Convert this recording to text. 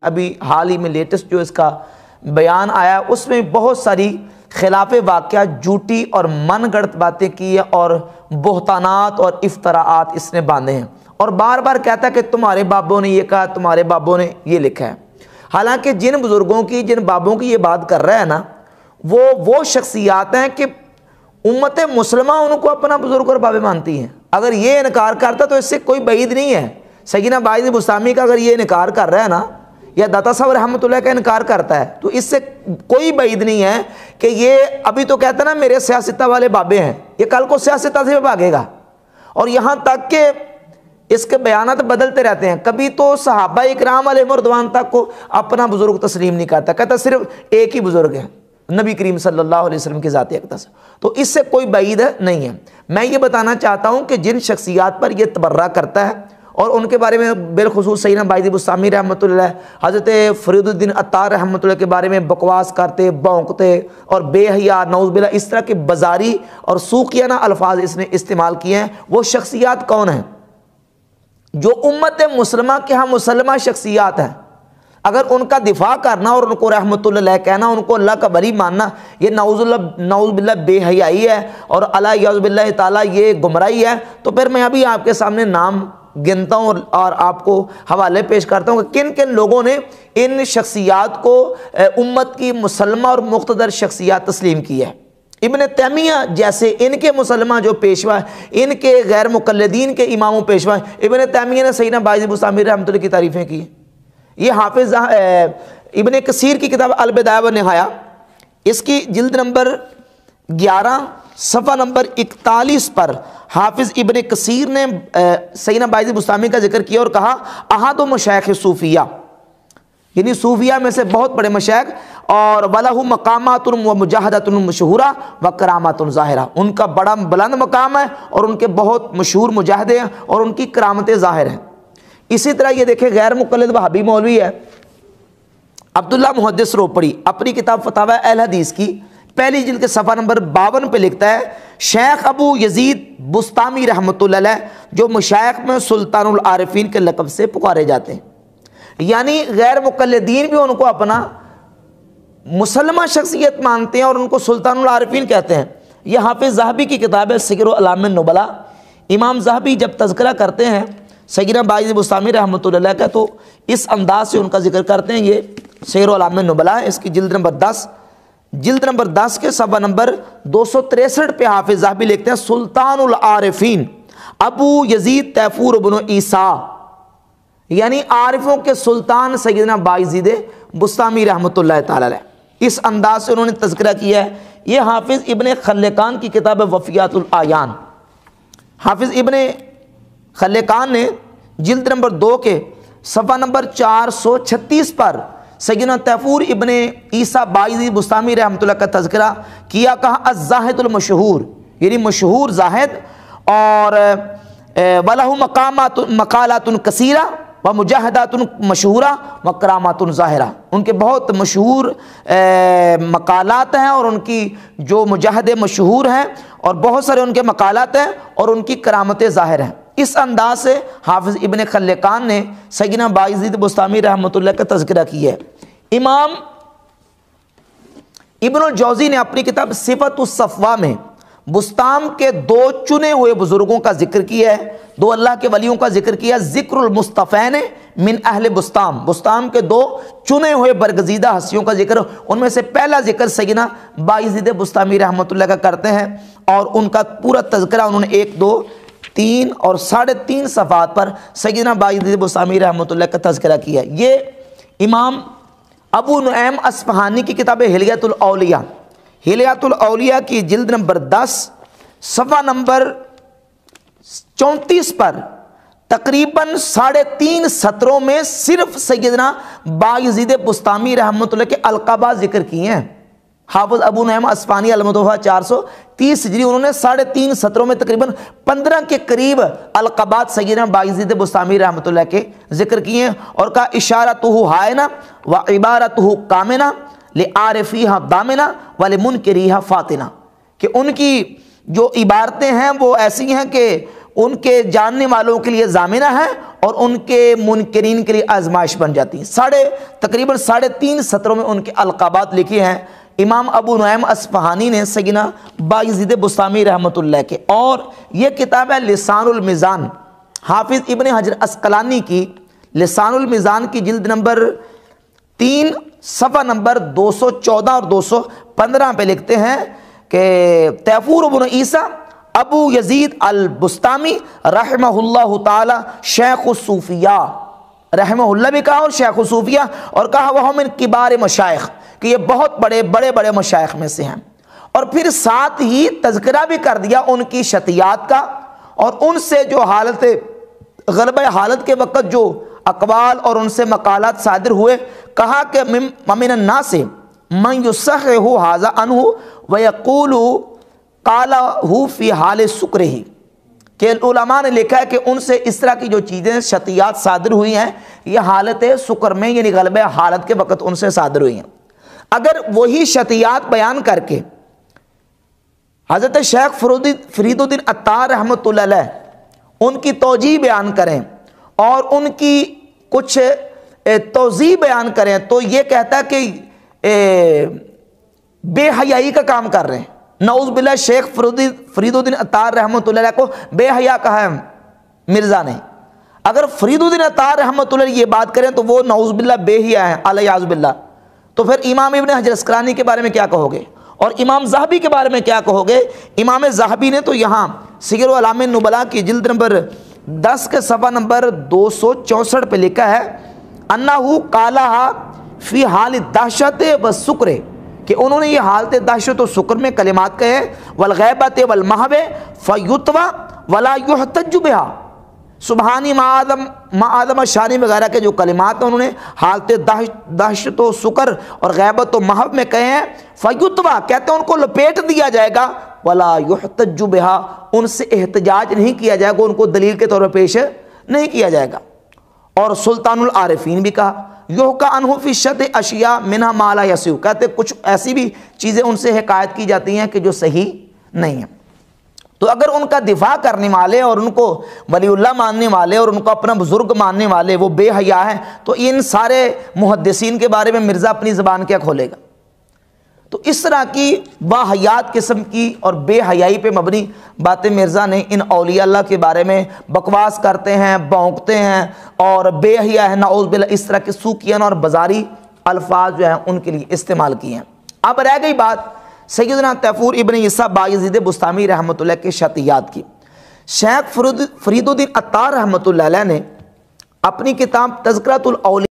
ابھی حال ہی میں لیٹسٹ جو اس کا بیان آیا اس میں بہت ساری خلاف واقعات جھوٹی اور من گڑت باتیں کی ہیں اور بہتانات اور افتراءات اس نے باندھے ہیں، اور بار بار کہتا ہے کہ تمہارے بابوں نے یہ کہا، تمہارے بابوں نے یہ لکھا ہے۔ حالانکہ جن بزرگوں کی، جن بابوں کی یہ بات کر رہا ہے نا، وہ شخصیات ہیں کہ امت مسلمہ ان کو اپنا بزرگ اور بابے مانتی ہیں۔ اگر یہ انکار کرتا تو اس سے کوئی بعید نہیں ہے۔ سیدنا باعث بسطامی کا اگر یہ انکار کر رہا ہے نا، یا داتا صاحب رحمۃ اللہ کا انکار کرتا ہے، تو اس سے کوئی بعید نہیں ہے کہ یہ ابھی تو کہتا ہے نا میرے سیاستہ والے بابے ہیں، یہ کل کو سیاستہ سے بھاگے گا، اور یہاں تک کہ اس کے بیانات بدلتے رہتے ہیں۔ کبھی تو صحابہ اکرام علیہ رضوان تک کو اپنا بزرگ تسلیم نہیں کرتا، کہتا صرف ایک ہی بزرگ ہے، نبی کریم صلی اللہ علیہ وسلم کی ذات اقدس۔ تو اس سے کوئی بعید نہیں ہے۔ میں یہ بتانا چاہتا ہوں کہ جن شخصیات پر یہ تبرہ کرتا ہے اور ان کے بارے میں بالخصوص سیدنا باعث بسطامی رحمۃ اللہ، حضرت فرید الدین عطار رحمۃ اللہ کے بارے میں بکواس کرتے، بونکتے اور بے حیا، نعوذ باللہ، اس طرح کے بازاری اور سوقیانہ الفاظ اس نے استعمال کیے ہیں، وہ شخصیات کون ہیں؟ جو امت مسلمہ کے ہاں مسلمہ شخصیات ہیں۔ اگر ان کا دفاع کرنا اور ان کو رحمۃ اللہ کہنا، ان کو اللہ کا ولی ماننا، یہ نعوذ باللہ بے حیائی ہے اور الیاذ باللہ تعالیٰ یہ گمراہی ہے، تو پھر میں ابھی آپ کے سامنے نام گنتا ہوں اور آپ کو حوالے پیش کرتا ہوں کہ کن کن لوگوں نے ان شخصیات کو امت کی مسلمہ اور مقتدر شخصیات تسلیم کی ہے۔ ابن تیمیہ جیسے ان کے مسلمہ جو پیشوا، ان کے غیر مقلدین کے امام و پیشوا، ابن تیمیہ نے سیدنا باعث بسطامی رحمۃ اللہ کی تعریفیں کی۔ یہ حافظ ابن کثیر کی کتاب البدایہ و نہایہ، اس کی جلد نمبر 11 صفحہ نمبر 41 پر حافظ ابن کثیر نے سیدنا باعث بسطامی کا ذکر کیا اور کہا احد مشایخ صوفیہ، یعنی صوفیہ میں سے بہت بڑے مشائخ، اور وَلَهُ مقامات و مجاہدۃ مشہورہ و کرامات ظاہرہ، ان کا بڑا بلند مقام ہے اور ان کے بہت مشہور مجاہدے ہیں اور ان کی کرامتیں ظاہر ہیں۔ اسی طرح یہ دیکھیں غیر مقلد وہابی مولوی ہے عبداللہ محدث روپڑی، اپنی کتاب فتاوی اہل حدیث کی پہلی جلد کے صفحہ نمبر 52 پہ لکھتا ہے شیخ ابو یزید بسطامی رحمۃ اللہ علیہ، جو مشائخ میں سلطان العارفین کے لقب سے پکارے جاتے ہیں، یعنی غیر مقلدین بھی ان کو اپنا مسلمہ شخصیت مانتے ہیں اور ان کو سلطان العارفین کہتے ہیں۔ یہ حافظ ذہبی کی کتاب ہے سیر اعلام النبلاء۔ امام ذہبی جب تذکرہ کرتے ہیں سیدنا باعث بسطامی رحمۃ اللہ علیہ کا تو اس انداز سے ان کا ذکر کرتے ہیں۔ یہ سیر اعلام النبلاء، اس کی جلد نمبر 10 کے صفحہ نمبر 263 پہ حافظ ذہبی لکھتے ہیں سلطان العارفین ابو یزید تیفور بن عیسیٰ، یعنی عارفوں کے سلطان سیدنا باعث بسطامی رحمۃ اللہ تعالی علیہ۔ اس انداز سے انہوں نے تذکرہ کیا ہے۔ یہ حافظ ابن خلقان کی کتاب وفیات الاعیان، حافظ ابن خلقان نے جلد نمبر 2 کے صفحہ نمبر 436 پر سیدنا تیفور ابن عیسیٰ باعث بسطامی رحمۃ اللہ کا تذکرہ کیا، کہا الزاہد المشہور، یعنی مشہور زاہد، اور وَلَهُ مقالات کثیرہ و مجاہدات مشہورہ و کرامات ظاہرہ، ان کے بہت مشہور مقالات ہیں اور ان کی جو مجاہدے مشہور ہیں اور بہت سارے ان کے مقالات ہیں اور ان کی کرامتیں ظاہر ہیں۔ اس انداز سے حافظ ابن خلقان نے سیدنا باعث بسطامی رحمۃ اللہ کا تذکرہ کیا ہے۔ امام ابن الجوزی نے اپنی کتاب صفت الصفوہ میں بسطام کے 2 چنے ہوئے بزرگوں کا ذکر کیا ہے، 2 اللہ کے ولیوں کا ذکر کیا، ذکر المصطفین من اہل بسطام، بسطام کے 2 چنے ہوئے برگزیدہ ہستیوں کا ذکر، ان میں سے پہلا ذکر سیدنا باعث بسطامی رحمۃ اللہ کا کرتے ہیں، اور ان کا پورا تذکرہ انہوں نے 1، 2، 3 اور 3.5 صفحات پر سیدنا باعث بسطامی رحمۃ اللہ کا تذکرہ کیا ہے۔ یہ امام ابو نعیم اصفہانی کی کتاب حلیۃ الاولیاء، حلیۃ الاولیاء کی جلد نمبر 10 صفحہ نمبر 34 پر تقریباً 3.5 سطروں میں صرف سیدنا باعث بسطامی رحمۃ اللہ کے القابات ذکر کیے ہیں۔ حافظ ابو نعیم اصفہانی المتوفی 430 ہجری، انہوں نے 3.5 سطروں میں تقریباً 15 کے قریب القابات سیدنا باعث بسطامی رحمۃ اللہ کے ذکر کیے ہیں، اور کہا اشارتہ حائنہ و عبارتہ کامنہ لعارفیہ دامنہ ولمنکریہ فاتنہ، کہ ان کی جو عبارتیں ہیں وہ ایسی ہیں کہ ان کے جاننے والوں کے لیے ضامنہ ہیں اور ان کے منکرین کے لیے آزمائش بن جاتی ہیں۔ تقریباً 3.5 سطروں میں ان کے القابات لکھے ہیں امام ابو نعیم اصفہانی نے سیدنا بایزید بسطامی رحمۃ اللہ کے، اور یہ کتاب ہے لسان المیزان، حافظ ابن حجر عسقلانی کی لسان المیزان کی جلد نمبر 3 صفحہ نمبر 214 اور 215 پہ لکھتے ہیں کہ تیفور بن عیسیٰ ابو یزید البسطامی رحمہ اللہ تعالی شیخ الصوفیہ، رحمہ اللہ بھی کہا اور شیخ الصوفیہ، اور کہا وہ من کبار مشائخ، کہ یہ بہت بڑے مشائخ میں سے ہیں، اور پھر ساتھ ہی تذکرہ بھی کر دیا ان کی شتیات کا، اور ان سے جو غلبہ حالت کے وقت جو اقوال اور ان سے مقالات صادر ہوئے، کہا کہ من الناس من یصحح ھذا عنہ ویقول قالہ فی حال سکرہ، کہ علماء نے لکھا ہے کہ ان سے اس طرح کی جو چیزیں شتیات صادر ہوئی ہیں یہ حالت سکر میں یعنی غلبہ حالت کے وقت ان سے صادر ہوئی ہیں۔ اگر وہی شتیات بیان کر کے حضرت شیخ فرید الدین عطار رحمۃ اللہ علیہ ان کی توجیہ بیان کریں اور ان کی کچھ توضیح بیان کریں تو یہ کہتا ہے کہ بے حیائی کا کام کر رہے ہیں۔ نعوذ باللہ شیخ فرید الدین عطار رحمۃ اللہ علیہ کو بے حیا کہا ہے مرزا نے۔ اگر فرید الدین عطار رحمۃ اللہ علیہ یہ بات کریں تو وہ نعوذ باللہ بے حیا ہے الیاذ باللہ، تو پھر امام ابن حجر عسقلانی کے بارے میں کیا کہو گے، اور امام ذہبی کے بارے میں کیا کہو گے؟ امام ذہبی نے تو یہاں سیر اعلام النبلاء کی جلد نمبر 10 کے صفحہ نمبر 264 پہ لکھا ہے انہو قالہا فی حال الدہشت والسکر، کہ انہوں نے یہ حالت دہشت و سکر میں کلمات کہے، والغیبت والمحو فیتوی ولا یحتج بہا، سبحانی ما آدم شانی وغیرہ کے جو کلمات ہیں انہوں نے حالت دہشت و سکر اور غیبت و محو میں کہے ہیں، فیتوی کہتے ہیں ان کو لپیٹ دیا جائے گا، ولا یحتج بہا ان سے احتجاج نہیں کیا جائے گا، ان کو دلیل کے طور پر پیش نہیں کیا جائے گا۔ اور سلطان العارفین بھی کہا یحکیٰ عنہ فی شت اشیاء منہا ما لا یصح، کہتے کچھ ایسی بھی چیزیں ان سے حکایت کی جاتی ہیں کہ جو صحیح نہیں ہیں۔ تو اگر ان کا دفاع کرنے والے اور ان کو ولی اللہ ماننے والے اور ان کو اپنا بزرگ ماننے والے وہ بے حیا ہیں، تو ان سارے محدثین کے بارے میں مرزا اپنی زبان کیا کھولے گا؟ تو اس طرح کی باحیات قسم کی اور بے حیائی پہ مبنی باتیں مرزا نے ان اولیاء اللہ کے بارے میں بکواس کرتے ہیں، بونکتے ہیں اور بے حیا ہے نعوذ باللہ، اس طرح کے سوکیان اور بازاری الفاظ جو ہیں ان کے لیے استعمال کیے ہیں۔ اب رہ گئی بات سیدنا تیفور ابن عیسیٰ بایزید بسطامی رحمۃ اللہ کے شتیات کی۔ شیخ فرید الدین عطار رحمۃ اللہ علیہ نے اپنی کتاب تذکرۃ الاولیاء